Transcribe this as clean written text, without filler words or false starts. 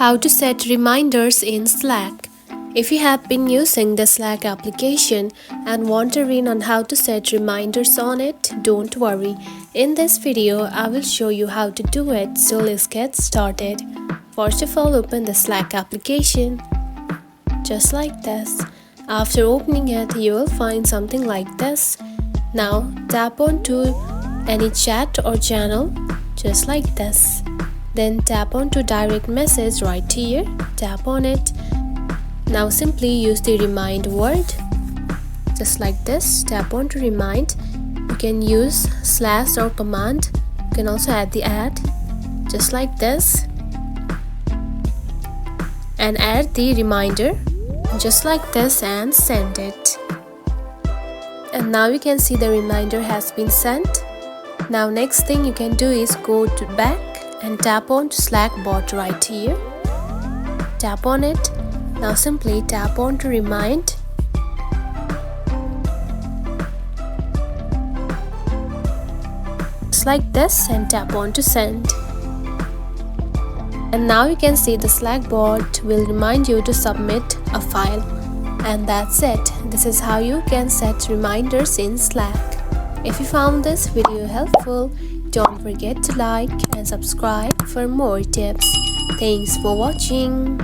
How to set reminders in Slack. If you have been using the Slack application and wondering on how to set reminders on it, don't worry. In this video, I will show you how to do it, so let's get started. First of all, open the Slack application, just like this. After opening it, you will find something like this. Now, tap onto any chat or channel, just like this. Then tap on to direct message right here, tap on it. Now simply use the remind word, just like this, tap on to remind. You can use slash or command, you can also add the add, just like this. And add the reminder, just like this, and send it. And now you can see the reminder has been sent. Now next thing you can do is go to back and tap on to Slack bot right here. Tap on it. Now simply tap on to remind. Just like this, and tap on to send. And now you can see the Slack bot will remind you to submit a file. And that's it. This is how you can set reminders in Slack. If you found this video helpful, don't forget to like and subscribe for more tips. Thanks for watching.